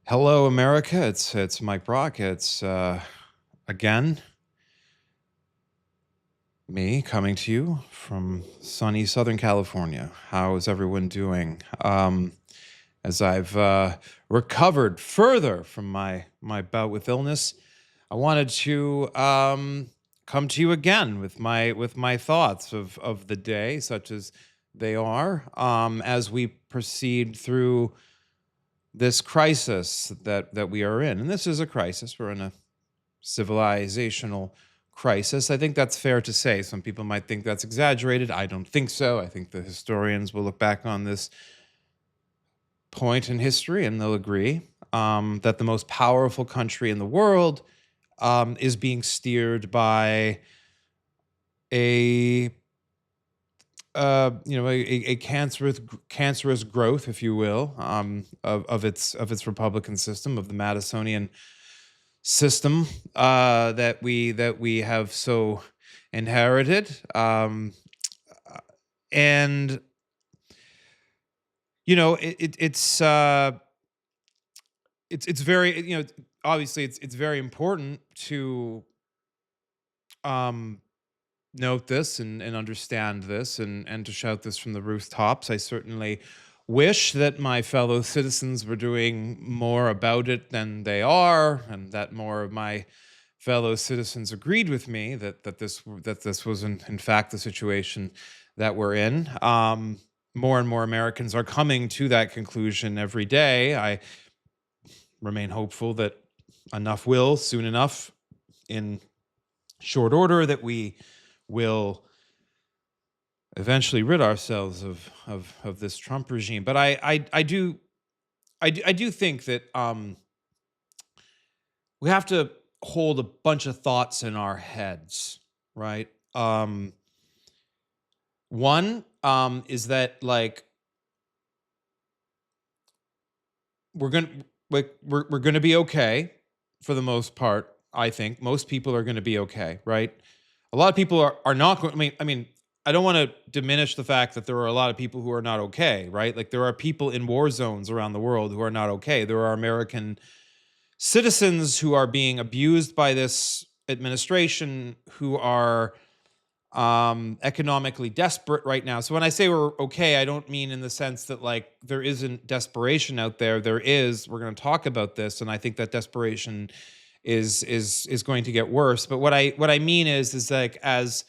Hello, America. It's Mike Brock. It's again me coming to you from sunny Southern California. How is everyone doing? As I've recovered further from my bout with illness, I wanted to come to you again with my thoughts of the day, such as they are, as we proceed through this crisis that we are in. And this is a crisis. We're in a civilizational crisis. I think that's fair to say. Some people might think that's exaggerated. I don't think so. I think the historians will look back on this point in history and they'll agree that the most powerful country in the world is being steered by a a cancerous growth, if you will, of its Republican system, of the Madisonian system that we have so inherited, and it's very obviously it's very important to um, note this and understand this and to shout this from the rooftops. I certainly wish that my fellow citizens were doing more about it than they are, and that more of my fellow citizens agreed with me that this was in fact the situation that we're in. More and more Americans are coming to that conclusion every day. I remain hopeful that enough will soon enough, in short order, that we will eventually rid ourselves of this Trump regime. But I do think that we have to hold a bunch of thoughts in our heads, right? One is that, like, we're gonna we're gonna be okay for the most part. I think most people are gonna be okay, right? A lot of people are not going. I mean, I don't want to diminish the fact that there are a lot of people who are not okay, right? Like, there are people in war zones around the world who are not okay. There are American citizens who are being abused by this administration, who are economically desperate right now. So when I say we're okay, I don't mean in the sense that, like, there isn't desperation out there. There is. We're going to talk about this, and I think that desperation is going to get worse. But what I mean is like, as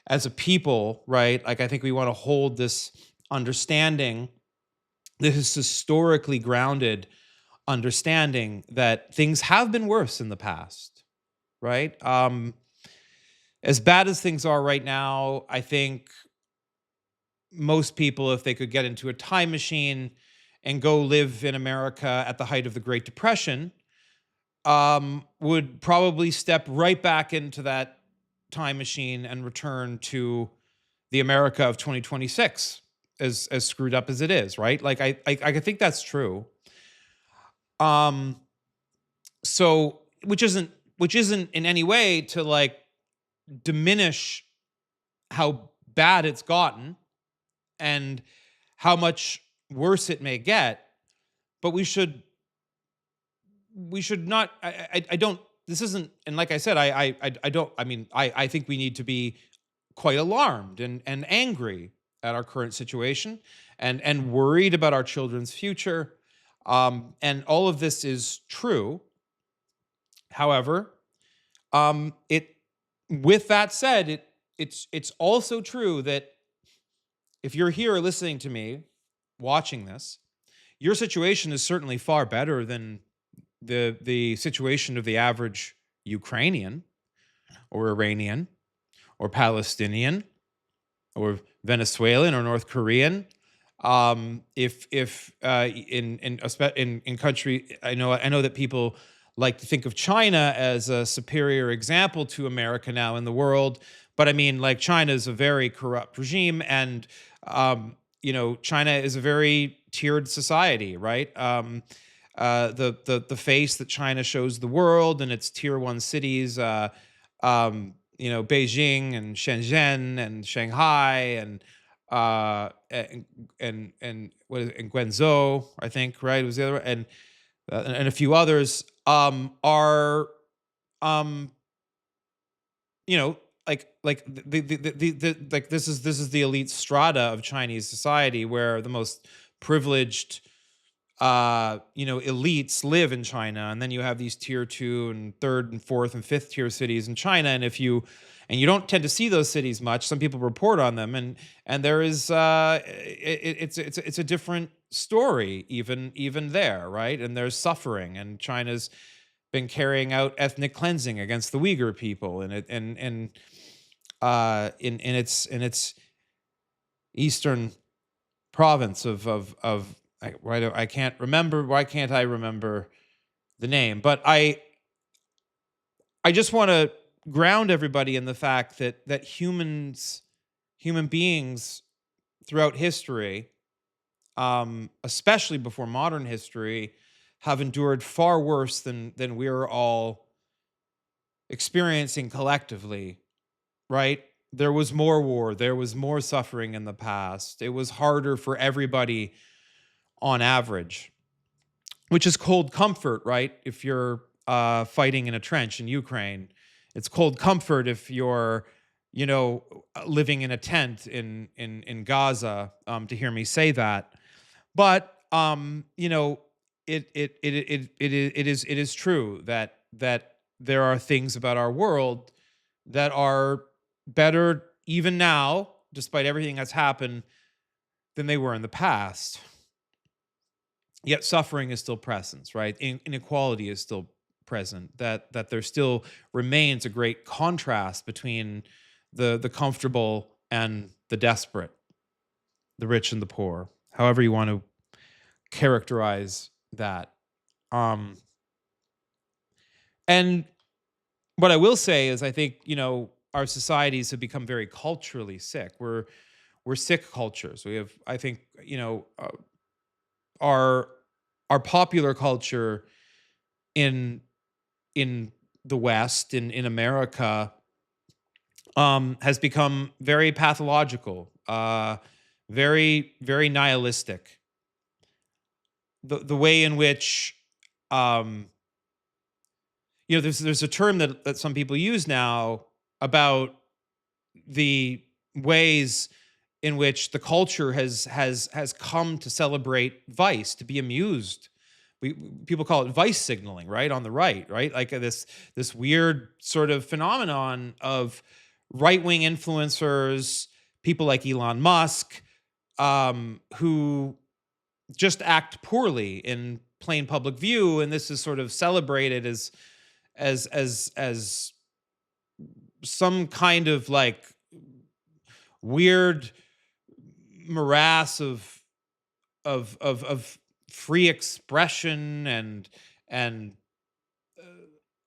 a people, right? Like, I think we want to hold this understanding, this historically grounded understanding, that things have been worse in the past, right? As bad as things are right now, I think most people, if they could get into a time machine and go live in America at the height of the Great Depression, would probably step right back into that time machine and return to the America of 2026, as screwed up as it is, right? Like, I think that's true. Um, so which isn't in any way to, like, diminish how bad it's gotten and how much worse it may get, but we should not. I don't. This isn't. And like I said, I don't. I mean, I think we need to be quite alarmed and angry at our current situation, and worried about our children's future. And all of this is true. However, it with that said, it's also true that if you're here listening to me, watching this, your situation is certainly far better than the situation of the average Ukrainian or Iranian or Palestinian or Venezuelan or North Korean. If in country, I know that people like to think of China as a superior example to America now in the world, but I mean, like, China is a very corrupt regime, and China is a very tiered society, right? The face that China shows the world in its tier one cities, Beijing and Shenzhen and Shanghai and and what is it, and Guangzhou, I think, right? It was the other one. And and a few others, are um, you know, like like this is the elite strata of Chinese society, where the most privileged elites live in China, and then you have these tier two and third and fourth and fifth tier cities in China. And you don't tend to see those cities much. Some people report on them, and there is it's a different story even there, right? And there's suffering, and China's been carrying out ethnic cleansing against the Uyghur people, and it and in its eastern province of I can't remember, why can't I remember the name? But I just want to ground everybody in the fact that human beings throughout history, especially before modern history, have endured far worse than we're all experiencing collectively, right? There was more war, there was more suffering in the past. It was harder for everybody on average, which is cold comfort, right? If you're fighting in a trench in Ukraine, it's cold comfort if you're, living in a tent in Gaza. To hear me say that, but it is true that there are things about our world that are better even now, despite everything that's happened, than they were in the past. Yet suffering is still present, right? Inequality is still present. That there still remains a great contrast between the comfortable and the desperate, the rich and the poor, however you want to characterize that. Um, and what I will say is, I think our societies have become very culturally sick. We're sick cultures. We have, I think, our our popular culture in in the West, in America, has become very pathological, very nihilistic. The way in which, um, there's a term that some people use now about the ways in which the culture has come to celebrate vice, to be amused. People call it vice signaling, right? On the right? Like this weird sort of phenomenon of right wing influencers, people like Elon Musk, who just act poorly in plain public view, and this is sort of celebrated as some kind of like weird morass of free expression and and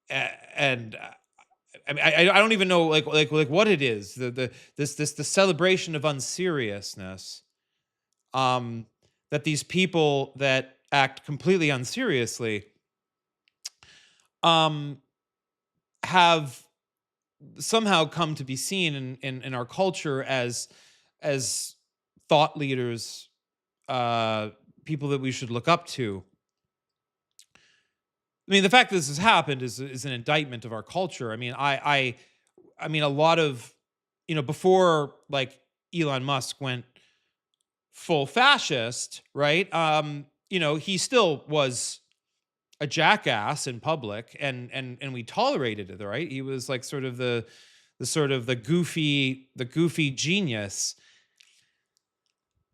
I mean, I don't even know like what it is, the celebration of unseriousness, um that these people that act completely unseriously um have somehow come to be seen in our culture as thought leaders, uh, people that we should look up to. I mean, the fact that this has happened is an indictment of our culture. I mean, I mean, a lot of before like Elon Musk went full fascist, right? He still was a jackass in public, and we tolerated it, right? He was like sort of the goofy genius,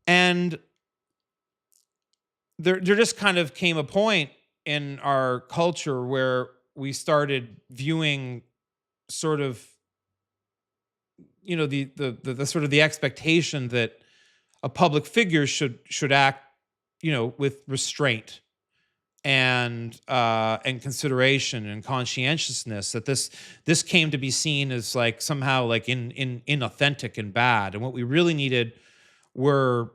and there just kind of came a point in our culture where we started viewing sort of the sort of the expectation that a public figure should act with restraint and consideration and conscientiousness, that this came to be seen as like somehow like in inauthentic and bad. And what we really needed were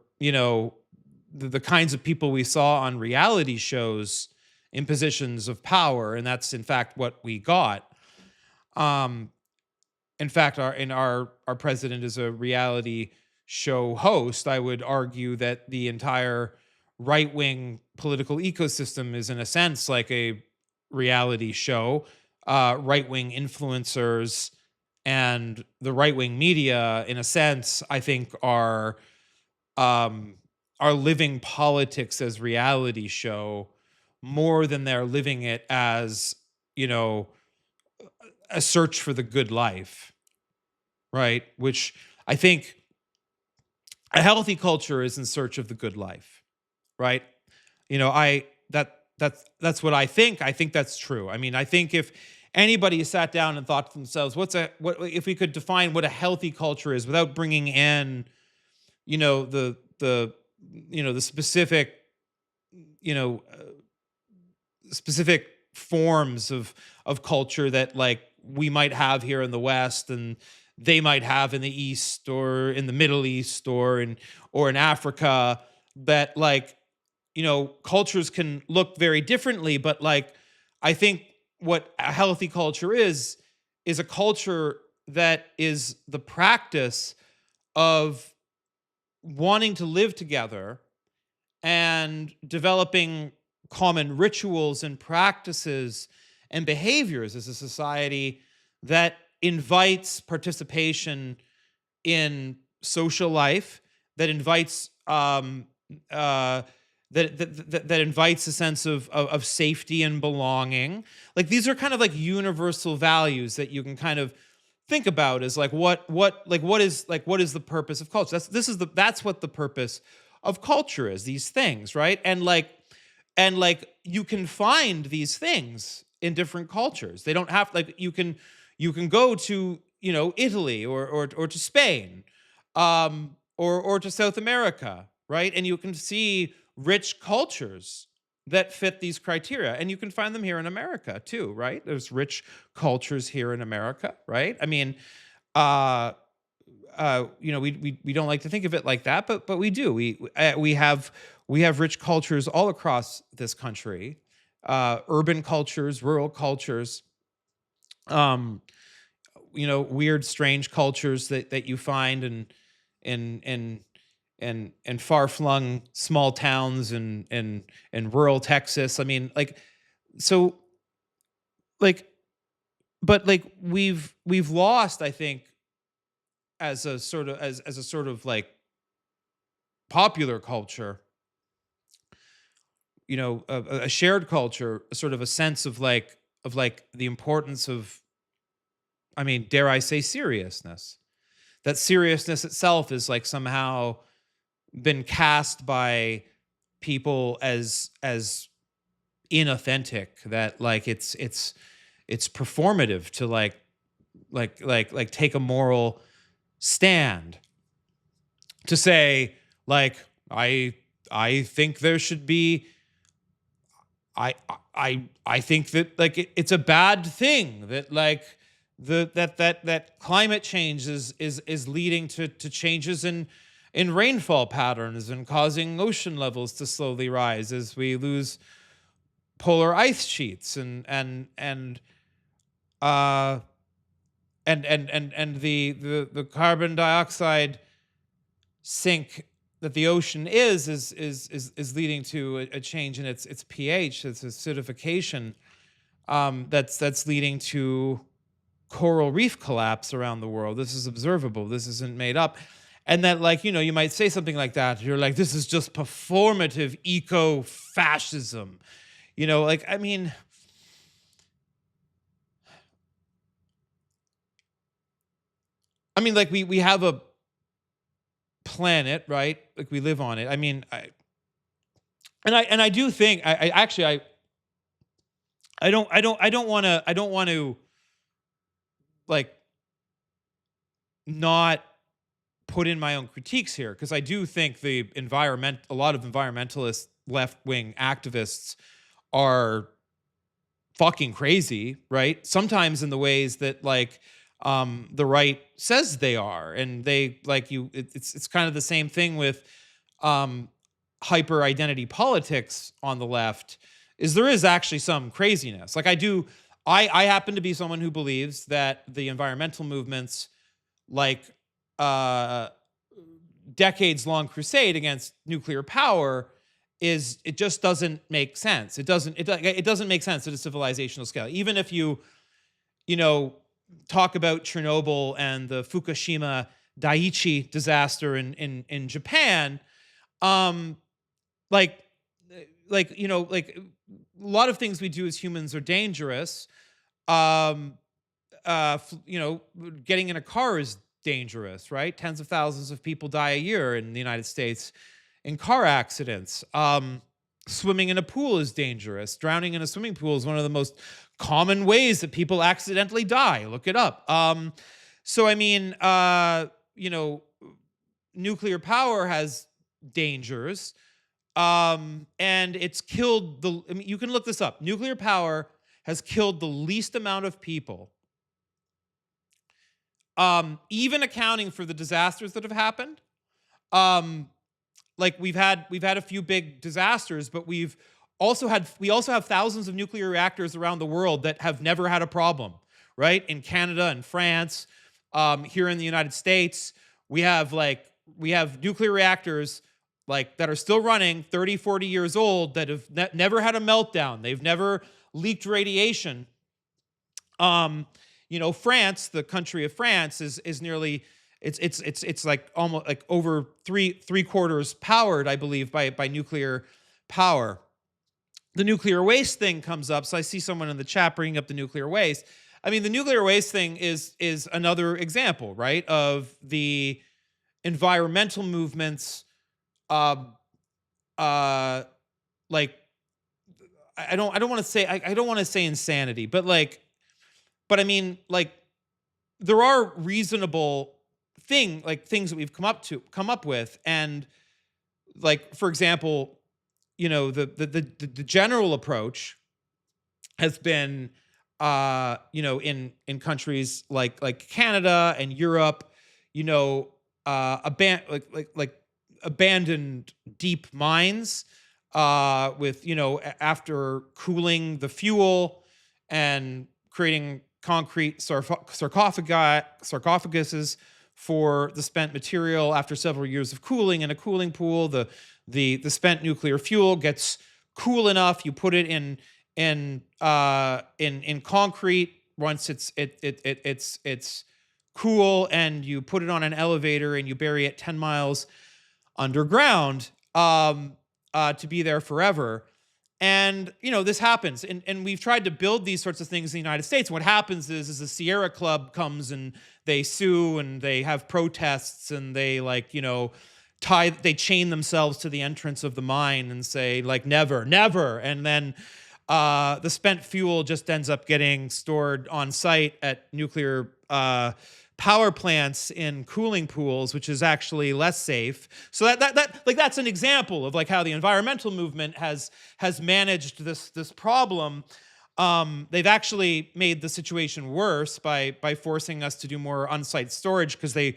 the kinds of people we saw on reality shows in positions of power, and that's in fact what we got. um in fact, our president is a reality show host. I would argue that the entire right wing political ecosystem is, in a sense, like a reality show. Right wing influencers and the right wing media, in a sense, I think um, are living politics as reality show more than they're living it as, you know, a search for the good life, right? Which I think a healthy culture is in search of the good life, right? That's what I think. I think that's true. I mean, I think if anybody sat down and thought to themselves, what if we could define what a healthy culture is without bringing in, the the specific, you know, specific forms of culture that, like, we might have here in the West and they might have in the East or in the Middle East or in Africa, that, like, cultures can look very differently, but, like, I think what a healthy culture is a culture that is the practice of wanting to live together and developing common rituals and practices and behaviors as a society that invites participation in social life, that invites that invites a sense of safety and belonging. Like, these are kind of like universal values that you can kind of think about as, like, what is the purpose of culture? That's what the purpose of culture is. These things, right? And you can find these things in different cultures. They don't have, like, you can go to, Italy or to Spain, or to South America, right? And you can see rich cultures that fit these criteria, and you can find them here in America too, right? There's rich cultures here in America, right? I mean, uh, we don't like to think of it like that, but we do. We have rich cultures all across this country, urban cultures, rural cultures, um, weird, strange cultures that you find in and far-flung small towns and rural Texas. I mean, like, so, like, but, like, we've lost, I think, as a sort of, like, popular culture, a shared culture, a sort of a sense of like the importance of, I mean, dare I say, seriousness. That seriousness itself is, like, somehow been cast by people as inauthentic, that, like, it's performative to, like take a moral stand, to say, like, I think there should be, I think that, like, it's a bad thing that, like, that climate change is leading to changes in rainfall patterns and causing ocean levels to slowly rise as we lose polar ice sheets, uh and the carbon dioxide sink that the ocean is leading to a change in its pH. It's acidification, that's leading to coral reef collapse around the world. This is observable. This isn't made up. And that, like, you might say something like that. You're like, this is just performative eco-fascism. Like, I mean, like, we have a planet, right? Like, we live on it. I mean, I do think, I actually, I don't want to, like, not put in my own critiques here, because I do think a lot of environmentalist left wing activists are fucking crazy, right? Sometimes in the ways that, like, the right says they are, and they, like, it's kind of the same thing with um, hyper identity politics on the left. Is there is actually some craziness. Like, I happen to be someone who believes that the environmental movements, like, uh decades long crusade against nuclear power, it just doesn't make sense. It doesn't make sense at a civilizational scale. Even if you know talk about Chernobyl and the Fukushima Daiichi disaster in Japan, um, like like a lot of things we do as humans are dangerous. Um, getting in a car is dangerous, right? Tens of thousands of people die a year in the United States in car accidents. Swimming in a pool is dangerous. Drowning in a swimming pool is one of the most common ways that people accidentally die. Look it up. So I mean, nuclear power has dangers, and it's killed the. I mean, you can look this up. Nuclear power has killed the least amount of people, even accounting for the disasters that have happened. Um, like we've had a few big disasters, but we also have thousands of nuclear reactors around the world that have never had a problem, right? In Canada and France, here in the United States, we have nuclear reactors like that are still running, 30, 40 years old, that have never had a meltdown. They've never leaked radiation. France, the country of France, is nearly it's like almost like over three quarters powered, I believe, by nuclear power. The nuclear waste thing comes up, so I see someone in the chat bringing up the nuclear waste. I mean, the nuclear waste thing is another example, right, of the environmental movements. Like I don't want to say insanity, but I mean, like, there are reasonable things that we've come up with, and like, for example, the general approach has been, in countries like Canada and Europe, abandoned deep mines, with after cooling the fuel and creating concrete sarcophaguses for the spent material. After several years of cooling in a cooling pool, the spent nuclear fuel gets cool enough. You put it in concrete once it's cool, and you put it on an elevator and you bury it 10 miles underground, to be there forever. And this happens, and we've tried to build these sorts of things in the United States. What happens is the Sierra Club comes and they sue and they have protests, and they they chain themselves to the entrance of the mine and say never, never, and then the spent fuel just ends up getting stored on site at nuclear power plants in cooling pools, which is actually less safe. So that's an example of how the environmental movement has managed this problem. They've actually made the situation worse by forcing us to do more on-site storage, because they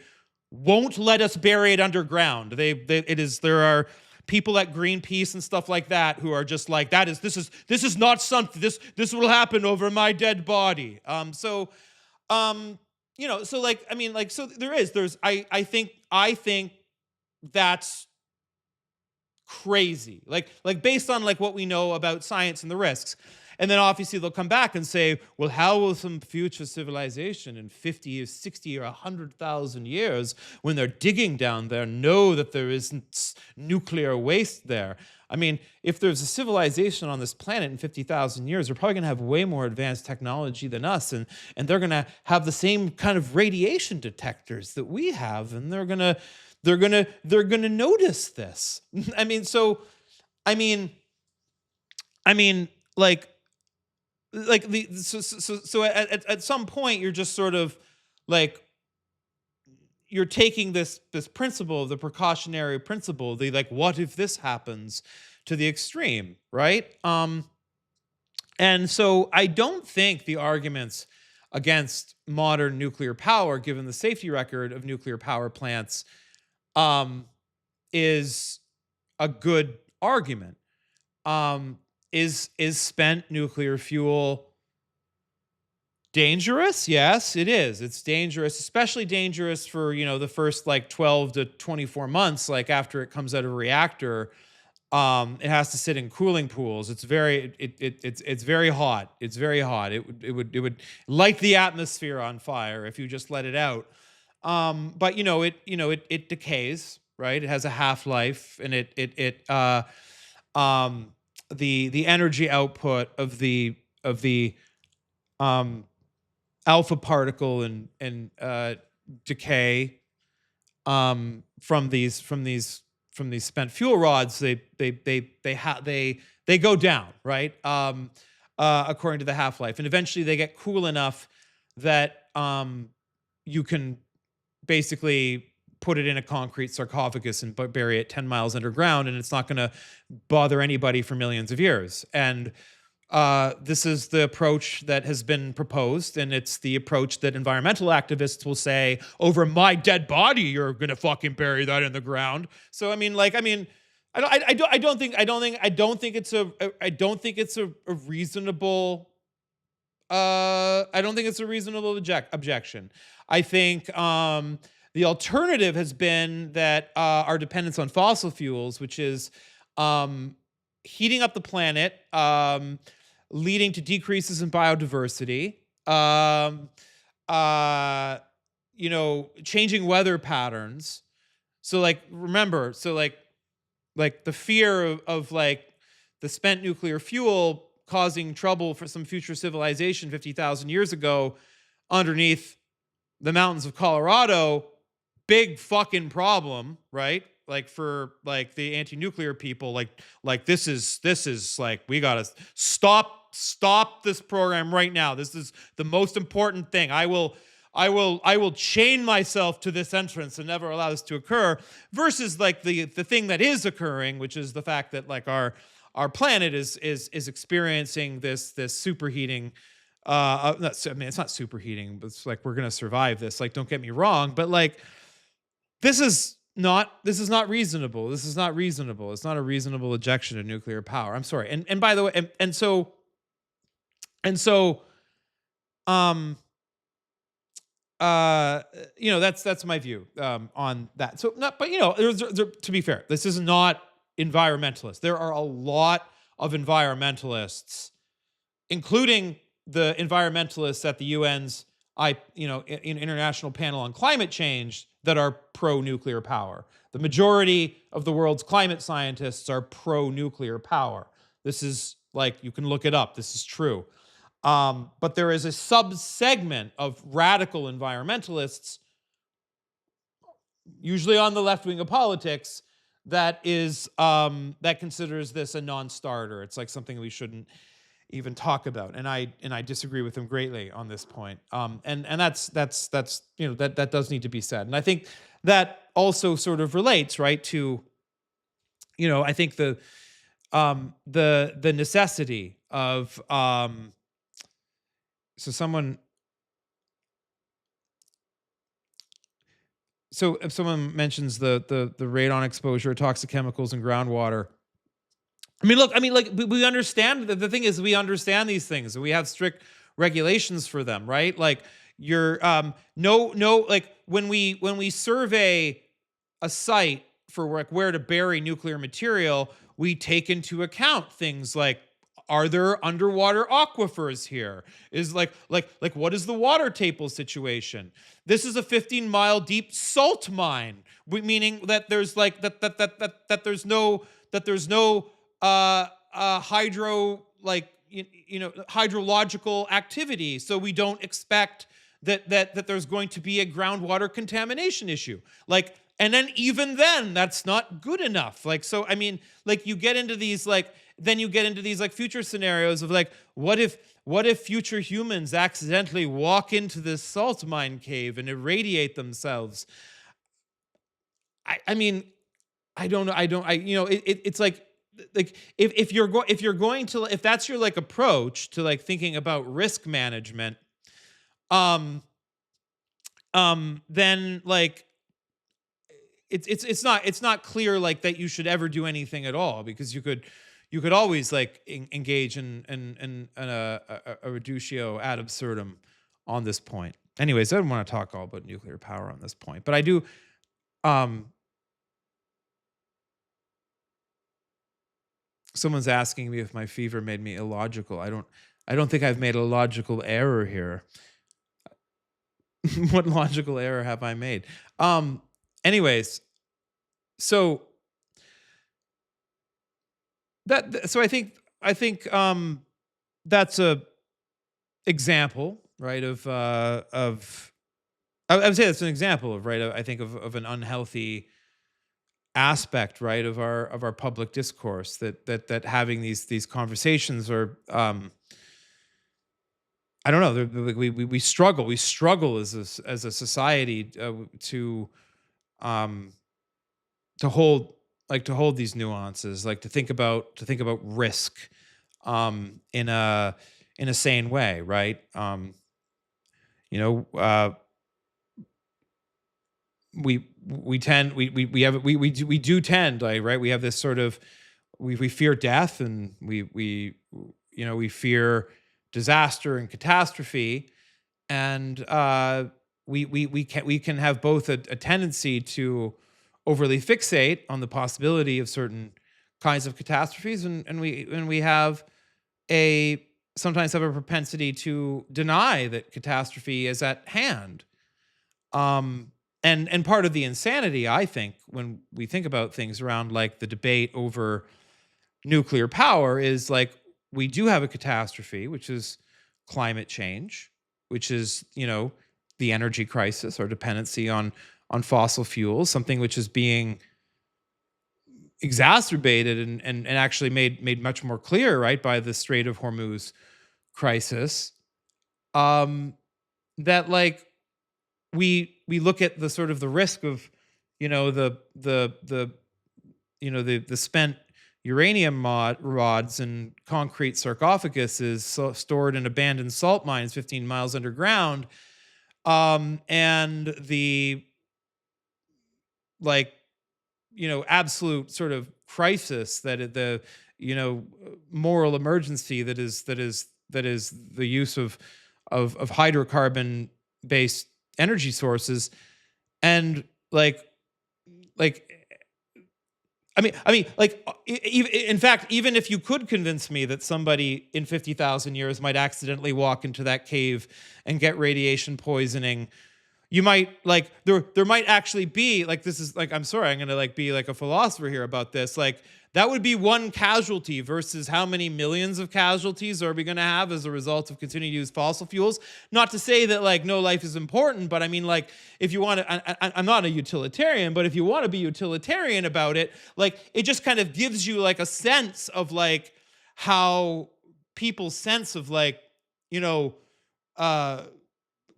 won't let us bury it underground. There are people at Greenpeace and stuff like that who are just like, this is not something, this will happen over my dead body. So I think that's crazy. Based on what we know about science and the risks. And then obviously they'll come back and say, well, how will some future civilization in 50 or 60 or 100,000 years, when they're digging down there, know that there isn't nuclear waste there? I mean, if there's a civilization on this planet in 50,000 years, they're probably going to have way more advanced technology than us, and they're going to have the same kind of radiation detectors that we have, and they're going to notice this. So at some point you're just sort of you're taking this principle, the precautionary principle, the what if this happens, to the extreme, right? And so I don't think the arguments against modern nuclear power, given the safety record of nuclear power plants, is a good argument. Is spent nuclear fuel dangerous? Yes, it is. It's dangerous, especially dangerous for, the first 12 to 24 months, after it comes out of a reactor. It has to sit in cooling pools. It's it's very hot. It's very hot. It would light the atmosphere on fire if you just let it out. But it decays, right? It has a half life, and um the energy output of the um alpha particle and decay from these spent fuel rods, they go down, right? According to the half life, and eventually they get cool enough that you can basically put it in a concrete sarcophagus and bury it 10 miles underground, and it's not going to bother anybody for millions of years. And this is the approach that has been proposed, and it's the approach that environmental activists will say, over my dead body, you're gonna fucking bury that in the ground. So I don't think it's a reasonable I don't think it's a reasonable objection. I think the alternative has been that our dependence on fossil fuels, which is heating up the planet, leading to decreases in biodiversity, uh, changing weather patterns. So remember, the fear of the spent nuclear fuel causing trouble for some future civilization 50,000 years ago underneath the mountains of Colorado, big fucking problem, right? For the anti-nuclear people, this is we gotta stop this program right now. This is the most important thing. I will chain myself to this entrance and never allow this to occur. Versus the thing that is occurring, which is the fact that our planet is experiencing this superheating. It's not superheating, but it's we're gonna survive this. Don't get me wrong, but this is not reasonable. This is not reasonable. It's not a reasonable ejection of nuclear power. I'm sorry. And by the way, that's my view on that. So not, but to be fair, this is not environmentalist. There are a lot of environmentalists, including the environmentalists at the UN's International Panel on Climate Change, that are pro-nuclear power. The majority of the world's climate scientists are pro-nuclear power. This is you can look it up. This is true. But there is a sub-segment of radical environmentalists, usually on the left wing of politics, that considers this a non-starter. It's something we shouldn't even talk about, and I disagree with them greatly on this point. And that's that does need to be said, and I think that also sort of relates right to I think the necessity of so if someone mentions the radon exposure, toxic chemicals in groundwater. We understand that. The thing is, we understand these things, and we have strict regulations for them, right? You're when we survey a site for where to bury nuclear material, we take into account things like, are there underwater aquifers here? Is what is the water table situation? This is a 15-mile deep salt mine, meaning that there's that there's no hydrological activity, so we don't expect that there's going to be a groundwater contamination issue. And then even then, that's not good enough. You get into these future scenarios of what if future humans accidentally walk into this salt mine cave and irradiate themselves? I don't know. It's if that's your approach to thinking about risk management, then it's not clear that you should ever do anything at all, because you could always engage in a reductio ad absurdum on this point. Anyways, I don't want to talk all about nuclear power on this point, but I do. Someone's asking me if my fever made me illogical. I don't think I've made a logical error here. What logical error have I made? Um anyways, so so I think that's a example, right, of I would say that's an example of, right, I think of an unhealthy aspect, right, of our public discourse, that having these conversations are, I don't know, like, we struggle as as a society, um to hold, to hold these nuances, like to think about risk, in a sane way, right? You know, we tend we have we do tend, like, right, we have this sort of, we fear death, and we fear disaster and catastrophe, and we can have both a tendency to overly fixate on the possibility of certain kinds of catastrophes, and we have a sometimes have a propensity to deny that catastrophe is at hand. um and part of the insanity, I think, when we think about things around, like, the debate over nuclear power, is, like, we do have a catastrophe, which is climate change, which is, the energy crisis, our dependency on fossil fuels, something which is being exacerbated and actually made much more clear, right, by the Strait of Hormuz crisis. um that, like, we look at the sort of the risk of, the spent uranium rods and concrete sarcophaguses, stored in abandoned salt mines 15 miles underground, and the, like, absolute sort of crisis, the, moral emergency that is the use of hydrocarbon based energy sources. And, like like, in fact, even if you could convince me that somebody in 50,000 years might accidentally walk into that cave and get radiation poisoning, you might, like, there might actually be, like, this is, like, I'm sorry, I'm gonna, like, be like a philosopher here about this, like, that would be one casualty versus how many millions of casualties are we gonna have as a result of continuing to use fossil fuels. Not to say that, like, no life is important, but I mean, like, if you want to, I'm not a utilitarian, but if you want to be utilitarian about it, like, it just kind of gives you, like, a sense of, like, how people's sense of, like, you know uh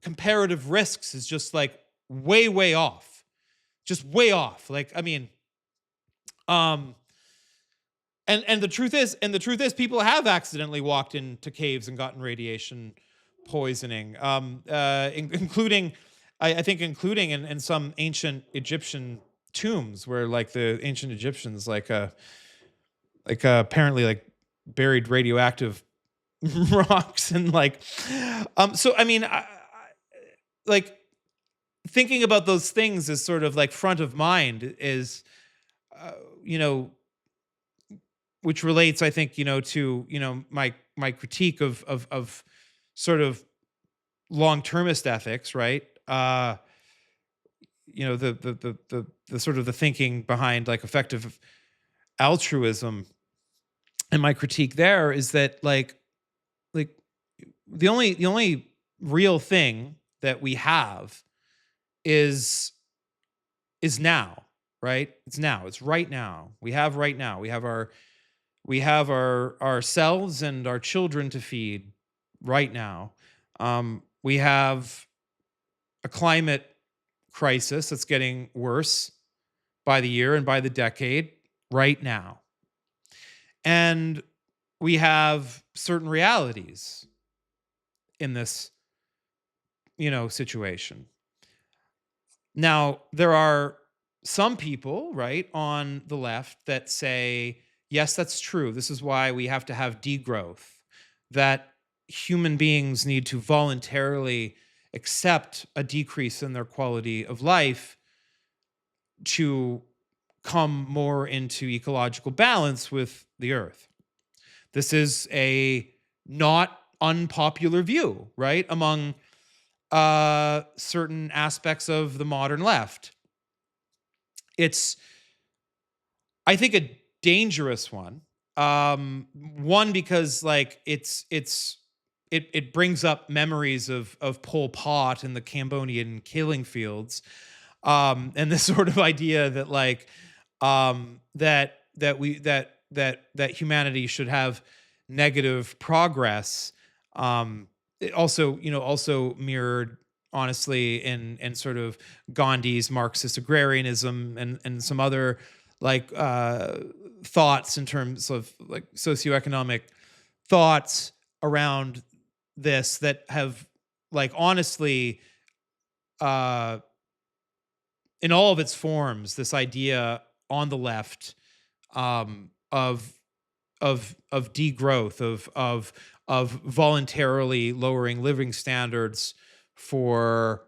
comparative risks is just, like, way off, just way off, like, I mean, um and the truth is people have accidentally walked into caves and gotten radiation poisoning, including, I think, including in some ancient Egyptian tombs, where, like, the ancient Egyptians, apparently, like, buried radioactive rocks, and, like, so I mean, like, thinking about those things is sort of, like, front of mind, is, uh, you know which relates, I think, to, my critique of sort of long-termist ethics, right? The sort of the thinking behind, like, effective altruism. And my critique there is that, like the only real thing that we have is now, right? It's now. It's right now. We have right now. We have our ourselves and our children to feed right now. We have a climate crisis that's getting worse by the year and by the decade right now. And we have certain realities in this, situation. Now, there are some people, right, on the left that say, yes, that's true. This is why we have to have degrowth, that human beings need to voluntarily accept a decrease in their quality of life to come more into ecological balance with the earth. This is a not unpopular view, right, among certain aspects of the modern left. It's, I think, a dangerous one. One, because like it brings up memories of Pol Pot and the Cambodian killing fields, and this sort of idea that like that humanity should have negative progress. It also, also mirrored honestly in sort of Gandhi's Marxist agrarianism and some other like thoughts in terms of like socioeconomic thoughts around this that have like honestly uh in all of its forms, this idea on the left of degrowth, of voluntarily lowering living standards for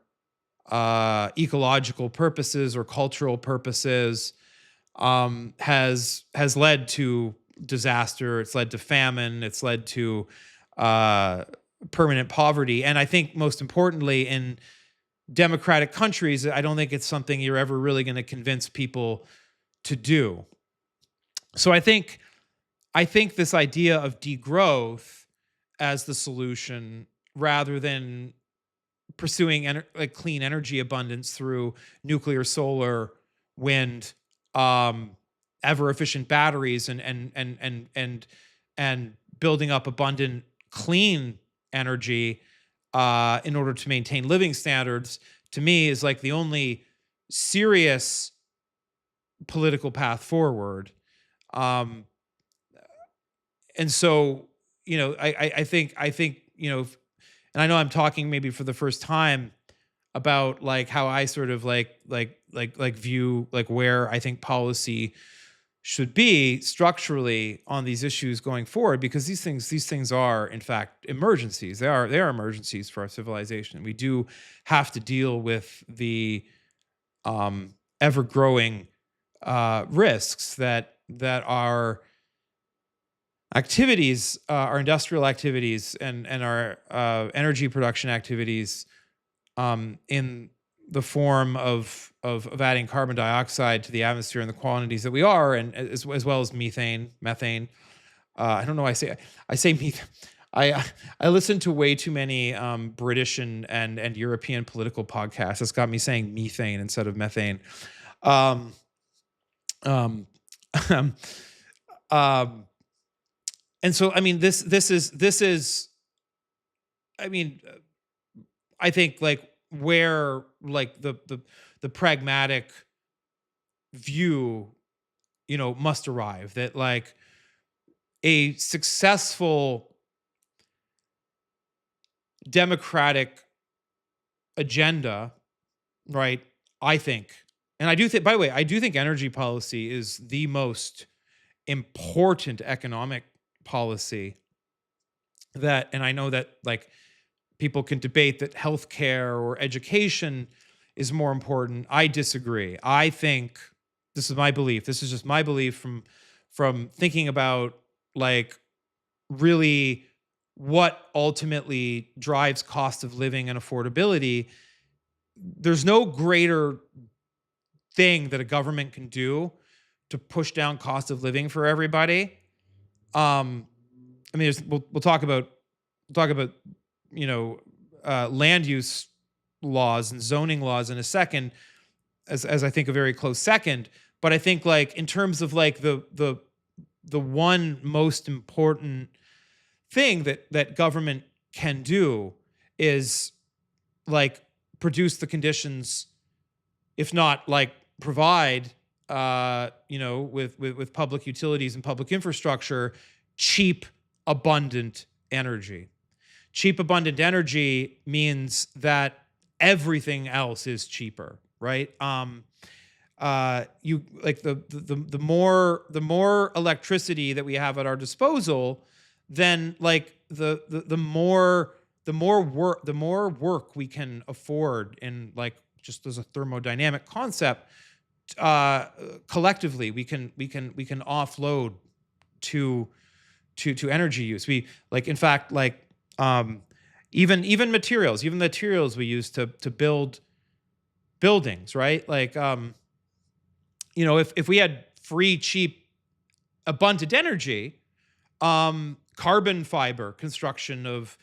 ecological purposes or cultural purposes, has led to disaster. It's led to famine. It's led to permanent poverty. And I think most importantly, in democratic countries, I don't think it's something you're ever really going to convince people to do. So I think this idea of degrowth as the solution, rather than pursuing like clean energy abundance through nuclear, solar, wind, ever efficient batteries, and building up abundant clean energy in order to maintain living standards, to me is like the only serious political path forward. And so, I think, and I know I'm talking maybe for the first time about like how I sort of like view like where I think policy should be structurally on these issues going forward, because these things are in fact emergencies. They are emergencies for our civilization. We do have to deal with the ever growing risks that our activities, our industrial activities, and our energy production activities, in the form of adding carbon dioxide to the atmosphere in the quantities that we are, and as well as methane. I don't know why I say methane. I listen to way too many British and European political podcasts. That's got me saying methane instead of methane. Um, um, and so, I mean, this is, I mean, I think like where like the pragmatic view, must arrive, that like a successful democratic agenda, right? I think, and I do think, by the way, I do think energy policy is the most important economic policy that, and I know that like people can debate that healthcare or education is more important. I disagree. I think, this is my belief. This is just my belief from thinking about like really what ultimately drives cost of living and affordability. There's no greater thing that a government can do to push down cost of living for everybody. I mean, we'll talk about land use laws and zoning laws in a second, as I think a very close second. But I think like in terms of like the one most important thing that government can do is like produce the conditions, if not like provide, with public utilities and public infrastructure, cheap, abundant energy. Cheap, abundant energy means that everything else is cheaper, right? You like the more electricity that we have at our disposal, then like the more work we can afford, in like just as a thermodynamic concept, uh, collectively we can offload to to energy use. We like in fact like um, even materials, even the materials we use to build buildings, right? Like if we had free, cheap, abundant energy, carbon fiber construction of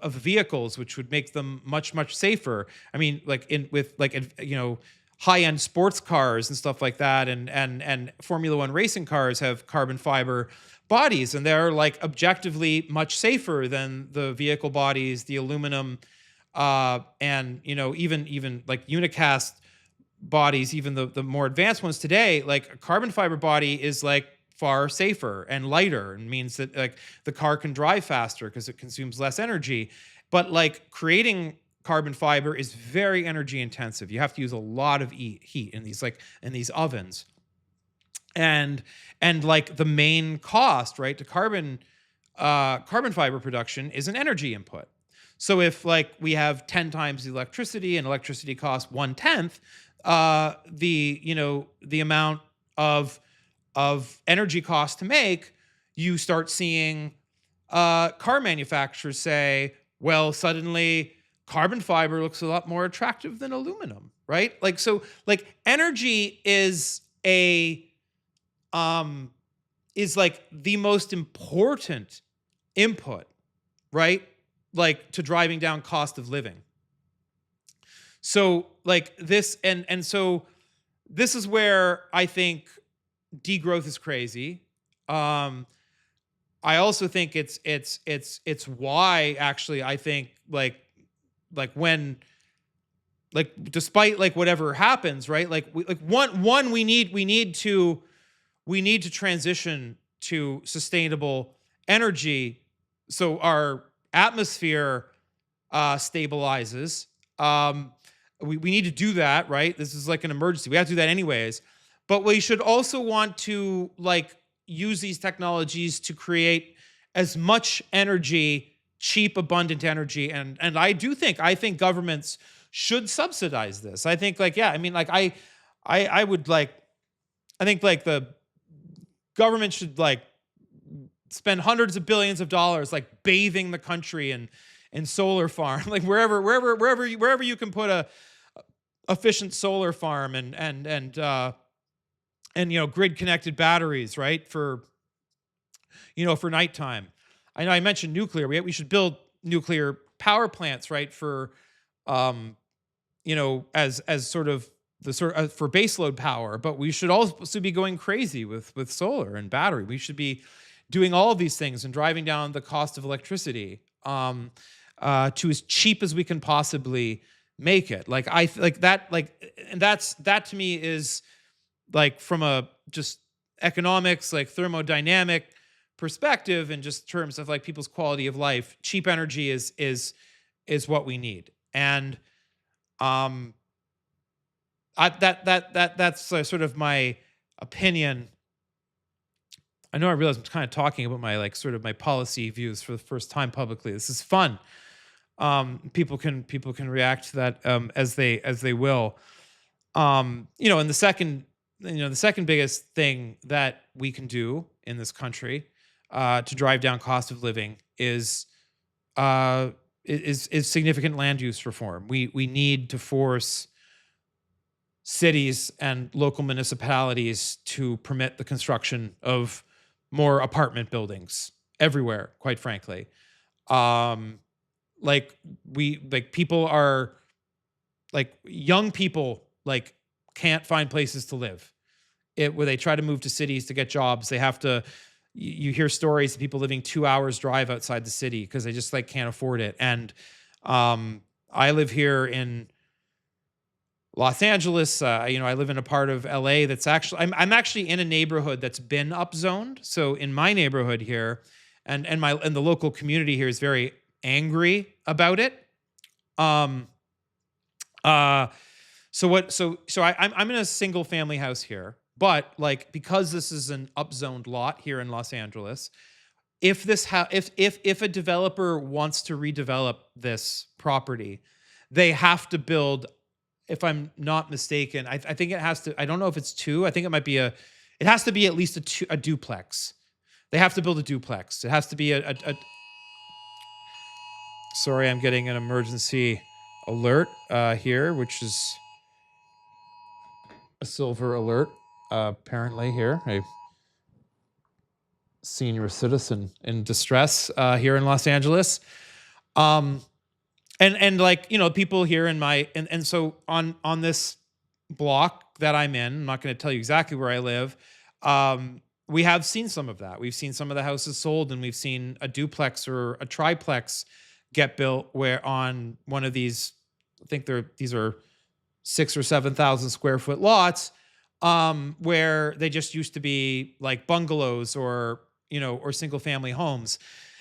vehicles, which would make them much safer. I mean, like in with like high end sports cars and stuff like that, and Formula One racing cars have carbon fiber bodies, and they're like objectively much safer than the vehicle bodies, the aluminum, and even like unicast bodies, even the more advanced ones today, like a carbon fiber body is like far safer and lighter, and means that like the car can drive faster because it consumes less energy. But like creating carbon fiber is very energy intensive. You have to use a lot of heat in these ovens, and like the main cost, right, to carbon fiber production is an energy input. So if like we have 10 times the electricity, and electricity costs 1/10 the amount of energy cost to make, you start seeing car manufacturers say, well, suddenly carbon fiber looks a lot more attractive than aluminum, right? Like so, like energy um is like the most important input, right? Like to driving down cost of living. So like this and so this is where I think degrowth is crazy. Um, I also think it's why actually I think when like despite like whatever happens, right? Like we need to transition to sustainable energy so our atmosphere stabilizes. We need to do that, right? This is like an emergency. We have to do that anyways. But we should also want to like use these technologies to create as much energy, cheap, abundant energy. And I think governments should subsidize this. I think like, yeah, I mean, like I would like, I think like the government should like spend hundreds of billions of dollars like bathing the country in solar farm, like wherever you can put a efficient solar farm and grid connected batteries, right, for nighttime. I know I mentioned nuclear. We should build nuclear power plants, right, for as sort of for baseload power. But we should also be going crazy with solar and battery. We should be doing all of these things and driving down the cost of electricity to as cheap as we can possibly make it. Like I like that and that to me is like from a just economics, like thermodynamic perspective, and just terms of like people's quality of life, cheap energy is what we need. And um that's sort of my opinion. I know I realize I'm kind of talking about my like sort of my policy views for the first time publicly. This is fun. People can react to that as they will. And the second biggest thing that we can do in this country to drive down cost of living uh, is significant land use reform. We need to force cities and local municipalities to permit the construction of more apartment buildings everywhere, quite frankly. Um, people are like young people like can't find places to live. Where they try to move to cities to get jobs, they have to. You hear stories of people living 2 hours drive outside the city because they just like can't afford it. And I live here in Los Angeles. I live in a part of LA that's actually I'm actually in a neighborhood that's been upzoned. So in my neighborhood here, and the local community here is very angry about it. Um, uh, I'm in a single family house here, but like because this is an upzoned lot here in Los Angeles, if a developer wants to redevelop this property, they have to build if I'm not mistaken. I think it has to. I don't know if it's two. I think it might be a. It has to be at least a duplex. They have to build a duplex. It has to be a. Sorry, I'm getting an emergency alert here, which is a silver alert. Apparently, here a senior citizen in distress here in Los Angeles. Um, and like people here in my and so on this block that I'm in, I'm not going to tell you exactly where I live. We have seen some of that. We've seen some of the houses sold, and we've seen a duplex or a triplex get built where on one of these, I think these are 6 or 7 thousand square foot lots, where they just used to be like bungalows or or single family homes.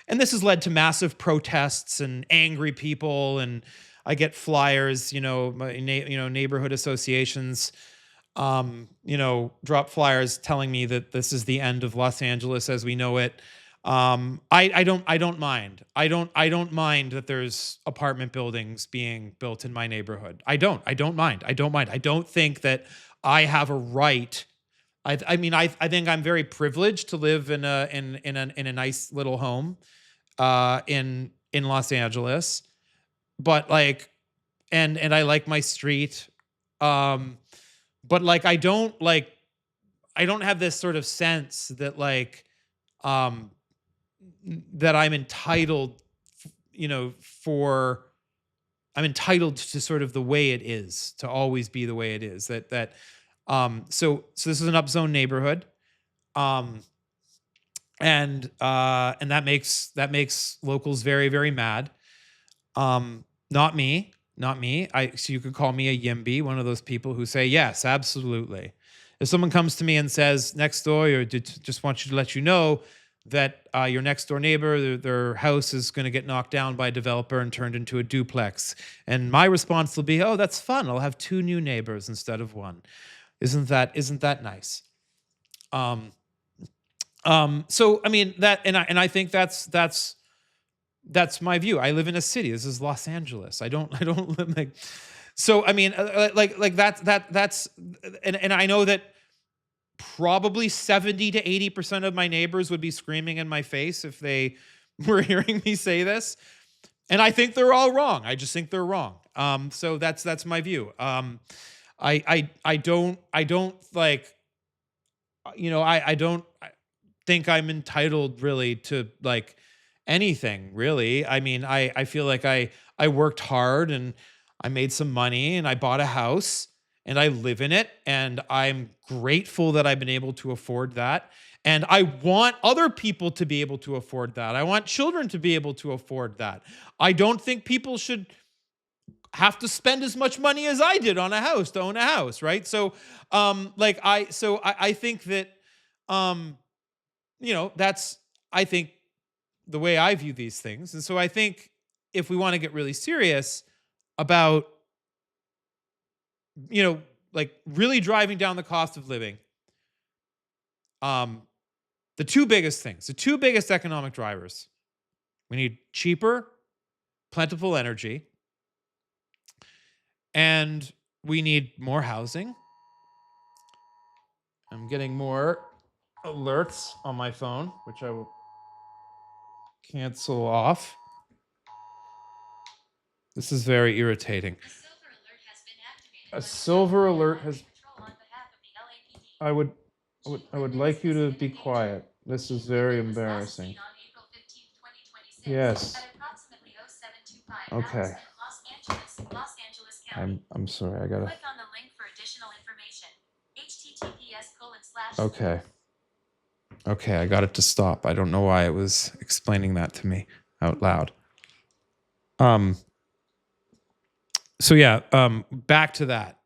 And this has led to massive protests and angry people. And I get flyers, neighborhood associations, drop flyers telling me that this is the end of Los Angeles as we know it. I don't mind. I don't mind that there's apartment buildings being built in my neighborhood. I don't mind. I don't think that I have a right. I mean, I think I'm very privileged to live in a nice little home in Los Angeles, but like, and I like my street. Um, but like, I don't have this sort of sense that like, um, that I'm entitled, for I'm entitled to sort of the way it is, to always be the way it is. So this is an upzone neighborhood. Um, and that makes locals very, very mad. Not me, not me. So you could call me a YIMBY, one of those people who say yes, absolutely. If someone comes to me and says next door, or just want you to let you know that your next door neighbor, their house is going to get knocked down by a developer and turned into a duplex, and my response will be, oh, that's fun. I'll have two new neighbors instead of one. Isn't that nice? Um, so I mean that, and I think that's my view. I live in a city. This is Los Angeles. I don't live like. So I mean, like that's and I know that probably 70 to 80% of my neighbors would be screaming in my face if they were hearing me say this, and I think they're all wrong. I just think they're wrong. So that's my view. I don't like, I don't think I'm entitled really to like anything really. I mean, I feel like I worked hard and I made some money and I bought a house and I live in it, and I'm grateful that I've been able to afford that. And I want other people to be able to afford that. I want children to be able to afford that. I don't think people should have to spend as much money as I did on a house to own a house, right? So I think that um that's, I think, the way I view these things. And so I think if we want to get really serious about, like really driving down the cost of living, um, the two biggest economic drivers, we need cheaper, plentiful energy, and we need more housing. I'm getting more alerts on my phone, which I will cancel off. This is very irritating. A silver alert has. I would, I would like you to be quiet. This is very embarrassing. Yes. Okay. I'm sorry. I gotta. Click on the link for additional information. Okay. Okay, I got it to stop. I don't know why it was explaining that to me out loud. Um. So yeah. Back to that.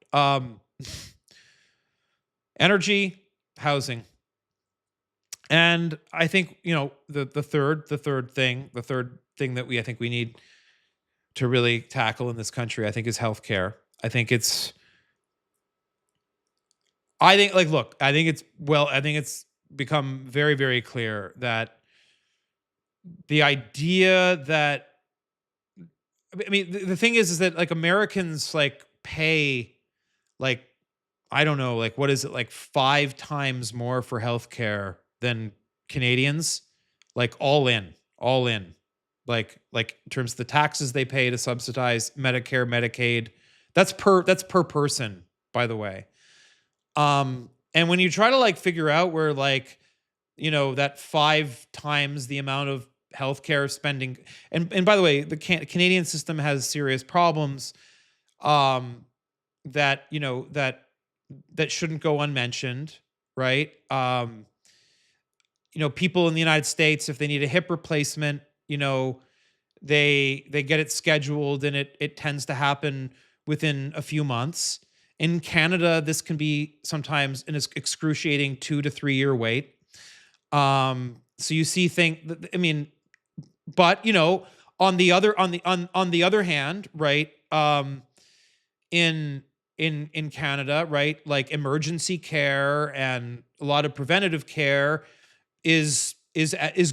Energy, housing, and I think the third thing that I think we need to really tackle in this country, I think, is healthcare. I think it's. I think like look. I think it's become very, very clear that the idea that, I mean, the thing is that like Americans like pay like, I don't know, like, what is it, like 5 times more for healthcare than Canadians, like all in, like in terms of the taxes they pay to subsidize Medicare, Medicaid. That's per person, by the way. And when you try to like figure out where like, that 5 times the amount of healthcare spending, and by the way, the Canadian system has serious problems, um, that that shouldn't go unmentioned, right? People in the United States, if they need a hip replacement, they get it scheduled, and it tends to happen within a few months. In Canada, this can be sometimes an excruciating 2 to 3 year wait. So you see I mean, but on the other hand, right? In in Canada, right? Like emergency care and a lot of preventative care is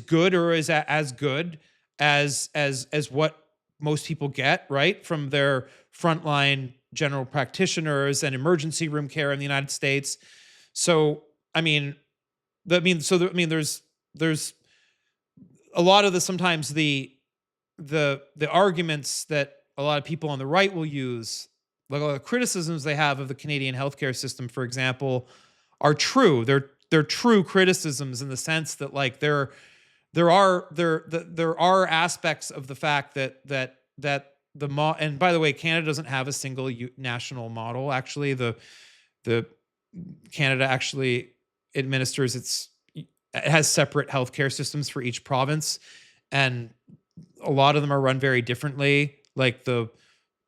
good, or is as good as what most people get, right, from their frontline general practitioners and emergency room care in the United States. So I mean, there's a lot of the sometimes the arguments that a lot of people on the right will use, like a lot of criticisms they have of the Canadian healthcare system, for example, are true. They're true criticisms in the sense that like there are aspects of the fact that and by the way, Canada doesn't have a single national model. Actually, the Canada actually administers it has separate healthcare systems for each province, and a lot of them are run very differently. Like the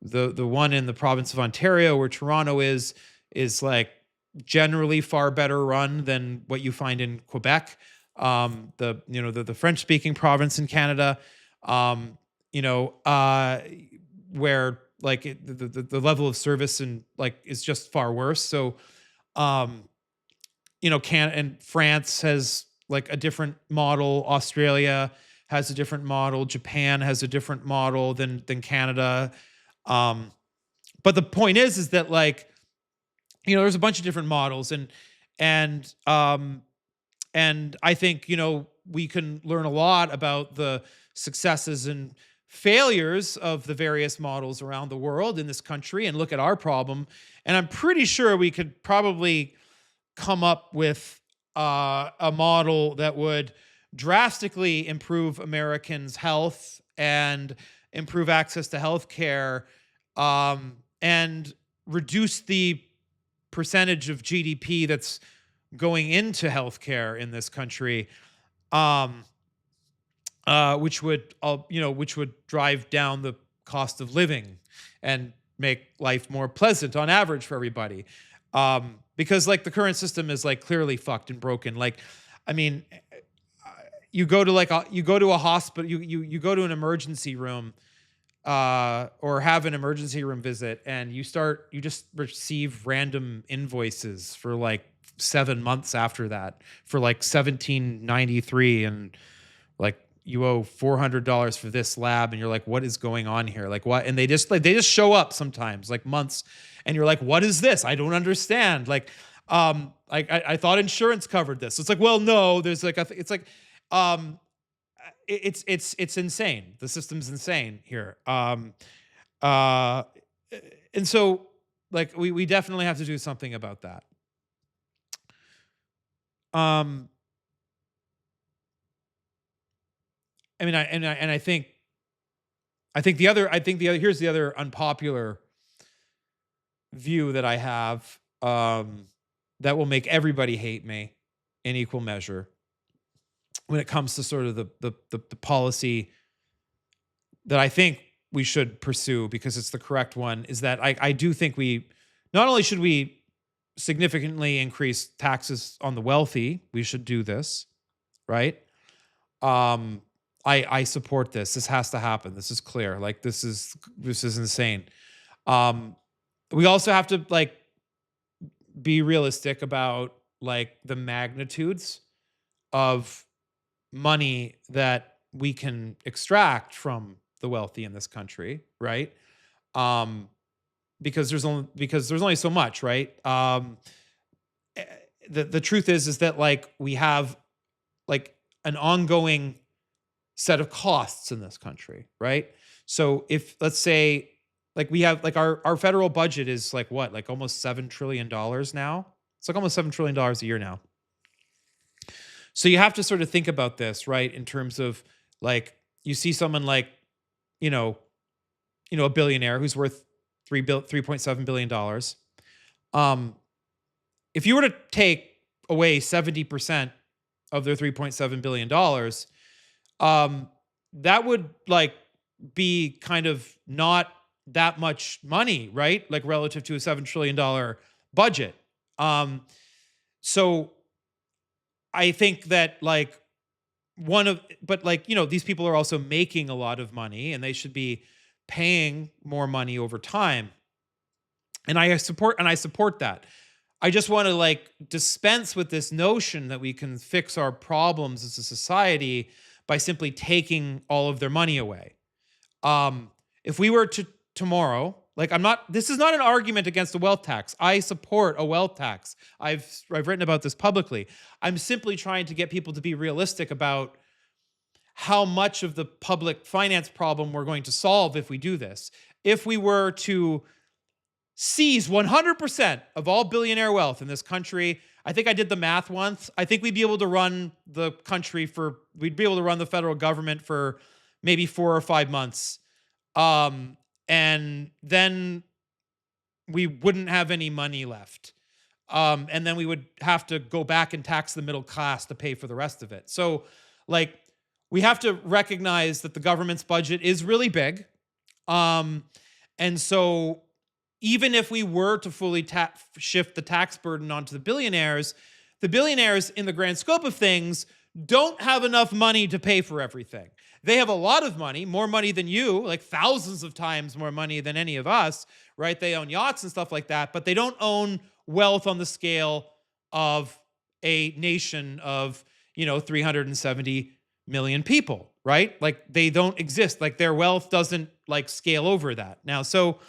one in the province of Ontario, where Toronto is like generally far better run than what you find in Quebec. The French speaking province in Canada, you know, uh, where like the level of service and like is just far worse. So, um, can and France has like a different model. Australia has a different model. Japan has a different model than Canada. Um, but the point is that like, there's a bunch of different models, and and I think we can learn a lot about the successes and failures of the various models around the world in this country and look at our problem. And I'm pretty sure we could probably come up with a model that would drastically improve Americans' health and improve access to health care, and reduce the percentage of GDP that's going into healthcare in this country, um, which would drive down the cost of living and make life more pleasant on average for everybody. Because like the current system is like clearly fucked and broken. Like, I mean, you go to a hospital, you go to an emergency room, or have an emergency room visit, and you just receive random invoices for like 7 months after that for like 1793, and like you owe $400 for this lab, and you're like, what is going on here? Like what? And they just show up sometimes like months, and you're like, what is this? I don't understand. Like, I thought insurance covered this. It's like, well, no, there's like it's like, um, it's insane. The system's insane here. Uh, and so like we definitely have to do something about that. Um, I mean, I think the other here's the other unpopular view that I have, that will make everybody hate me in equal measure when it comes to sort of the policy that I think we should pursue because it's the correct one, is that I do think we not only should we significantly increase taxes on the wealthy, we should do this, right? Um, I support this. This has to happen. This is clear. Like this is insane. Um, we also have to like be realistic about like the magnitudes of money that we can extract from the wealthy in this country, right? Um, because there's only so much, right? The truth is that like we have like an ongoing set of costs in this country, right? So if let's say like we have like our federal budget is like what, like almost $7 trillion now. It's like almost $7 trillion a year now. So you have to sort of think about this, right? In terms of like you see someone like, you know, a billionaire who's worth 3.7 billion dollars. If you were to take away 70% of their $3.7 billion, that would like be kind of not that much money, right? Like relative to a $7 trillion budget. So I think that like but like, these people are also making a lot of money and they should be paying more money over time. And I support that. I just want to like dispense with this notion that we can fix our problems as a society by simply taking all of their money away. If we were to tomorrow, like this is not an argument against a wealth tax. I support a wealth tax. I've written about this publicly. I'm simply trying to get people to be realistic about how much of the public finance problem we're going to solve if we do this. If we were to seize 100% of all billionaire wealth in this country, I think I did the math once. I think we'd be able to run the country we'd be able to run the federal government for maybe 4 or 5 months. And then we wouldn't have any money left. And then we would have to go back and tax the middle class to pay for the rest of it. So like, we have to recognize that the government's budget is really big. And so even if we were to fully shift the tax burden onto the billionaires in the grand scope of things don't have enough money to pay for everything. They have a lot of money, more money than you, like thousands of times more money than any of us, right? They own yachts and stuff like that, but they don't own wealth on the scale of a nation of, 370 million people, right? Like they don't exist. Like their wealth doesn't like scale over that. Now, so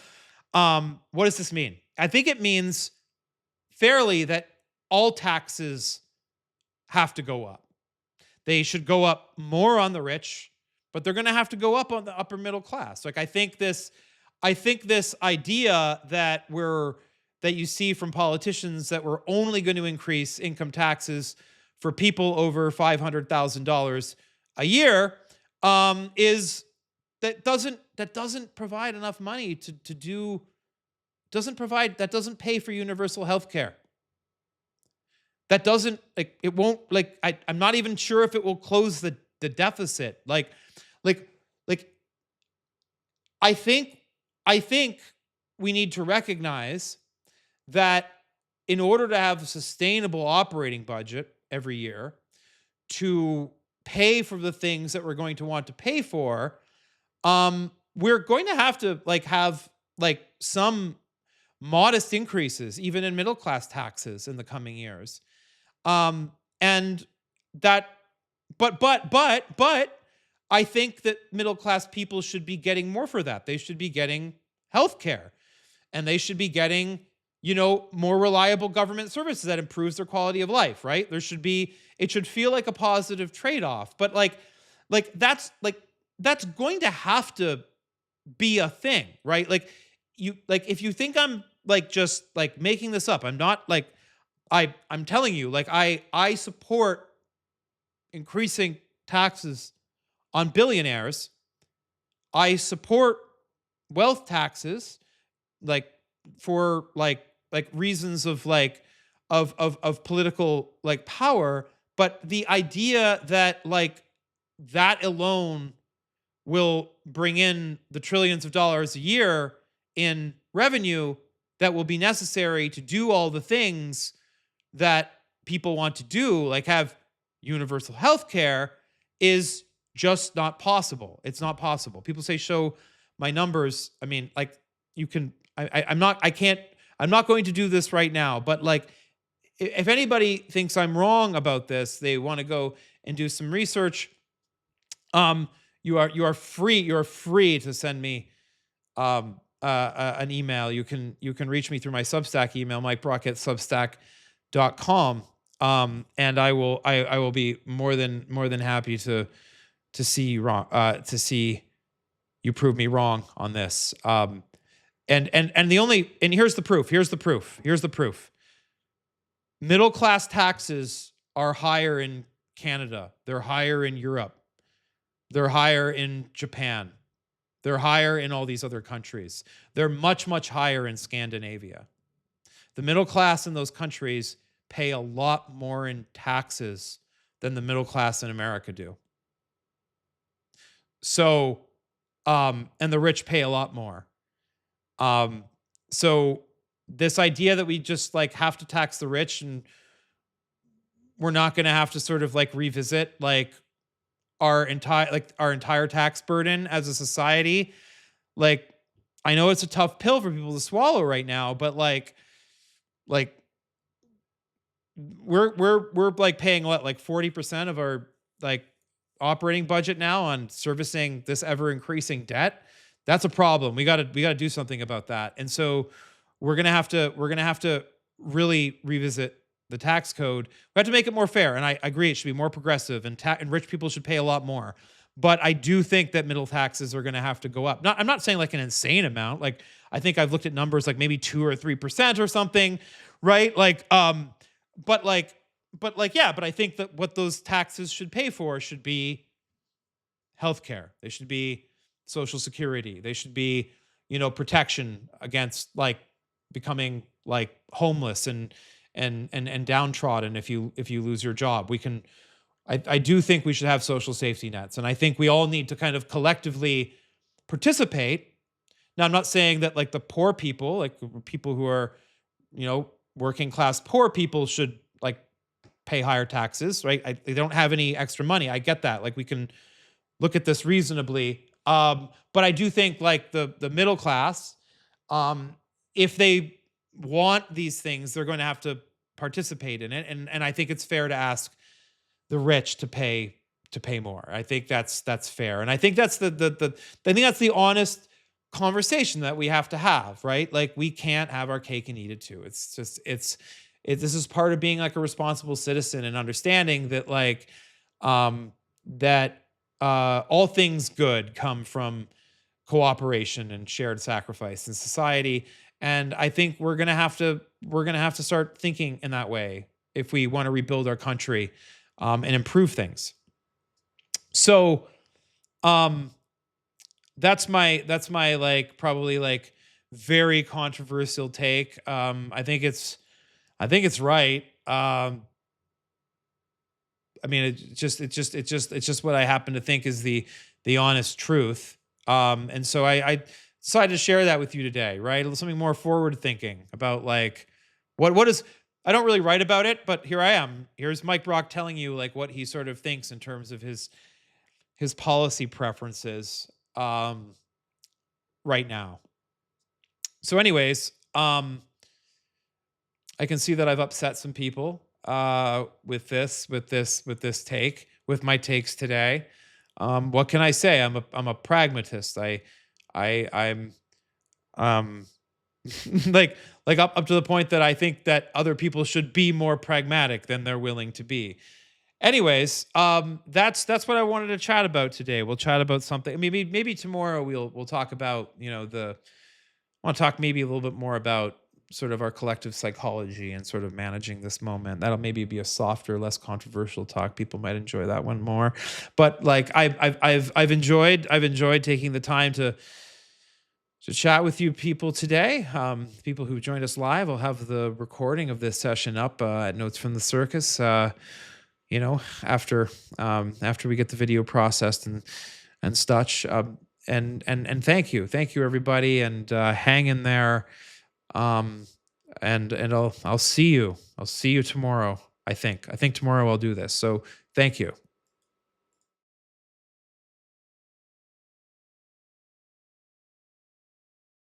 what does this mean? I think it means fairly that all taxes have to go up. They should go up more on the rich, but they're going to have to go up on the upper middle class. Like I think this idea that you see from politicians that we're only going to increase income taxes for people over $500,000 a year doesn't provide enough money doesn't pay for universal health care. That doesn't like it won't like I'm not even sure if it will close the deficit. Like I think we need to recognize that in order to have a sustainable operating budget every year to pay for the things that we're going to want to pay for, we're going to have to have some modest increases even in middle class taxes in the coming years. And that, but I think that middle class people should be getting more for that. They should be getting health care and they should be getting, more reliable government services that improves their quality of life, right? It should feel like a positive trade-off, but that's going to have to be a thing, right? If you think I'm just making this up, I'm not I'm telling you, I support increasing taxes on billionaires. I support wealth taxes, for reasons of of political power. But the idea that that alone will bring in the trillions of dollars a year in revenue that will be necessary to do all the things that people want to do, like have universal health care, is just not possible. It's not possible. People say, show my numbers. I mean, you can, I'm not going to do this right now, but if anybody thinks I'm wrong about this, they want to go and do some research. You are free to send me an email, you can reach me through my Substack email, mikebrock@substack.com. And I will be more than happy to see you wrong, to see you prove me wrong on this. And here's the proof. Here's the proof. Here's the proof. Middle class taxes are higher in Canada. They're higher in Europe. They're higher in Japan. They're higher in all these other countries. They're much, much higher in Scandinavia. The middle class in those countries pay a lot more in taxes than the middle class in America do. So, and the rich pay a lot more. So this idea that we just like have to tax the rich and we're not going to have to sort of like revisit like our entire tax burden as a society, like I know it's a tough pill for people to swallow right now, but like we're like paying what, like 40% of our like operating budget now on servicing this ever increasing debt. That's a problem. We got to do something about that. And so we're going to have to really revisit the tax code. We have to make it more fair, and I agree it should be more progressive, and rich people should pay a lot more. But I do think that middle taxes are going to have to go up. I'm not saying like an insane amount. Like I think I've looked at numbers like maybe 2 or 3% or something, right? But yeah, but I think that what those taxes should pay for should be healthcare. They should be social security. They should be, protection against like becoming like homeless and downtrodden if you lose your job. I do think we should have social safety nets, and I think we all need to kind of collectively participate. Now, I'm not saying that like the poor people, like people who are, working class poor people should like pay higher taxes, right? They don't have any extra money. I get that. Like we can look at this reasonably. But I do think like the middle class, if they want these things, they're going to have to participate in it. And I think it's fair to ask the rich to pay more. I think that's fair. And I think that's the honest conversation that we have to have, right? Like we can't have our cake and eat it too. This is part of being like a responsible citizen and understanding that like all things good come from cooperation and shared sacrifice in society. And I think we're gonna have to start thinking in that way if we want to rebuild our country and improve things. So that's my like probably like very controversial take. I think it's right. I mean, it's just what I happen to think is the honest truth. And so I decided to share that with you today, right? Something more forward thinking about like what is. I don't really write about it, but here I am. Here's Mike Brock telling you like what he sort of thinks in terms of his policy preferences right now. So, anyways, I can see that I've upset some people with my takes today. What can I say? I'm a pragmatist. I'm like up to the point that I think that other people should be more pragmatic than they're willing to be. Anyways, that's what I wanted to chat about today. We'll chat about something. Maybe tomorrow we'll talk about, I want to talk maybe a little bit more about sort of our collective psychology and sort of managing this moment. That'll maybe be a softer, less controversial talk. People might enjoy that one more. But like I've enjoyed taking the time to chat with you people today. People who joined us live, I'll have the recording of this session up at Notes from the Circus. After we get the video processed and such. And thank you everybody, and hang in there. And I'll see you tomorrow. I think tomorrow I'll do this. So thank you.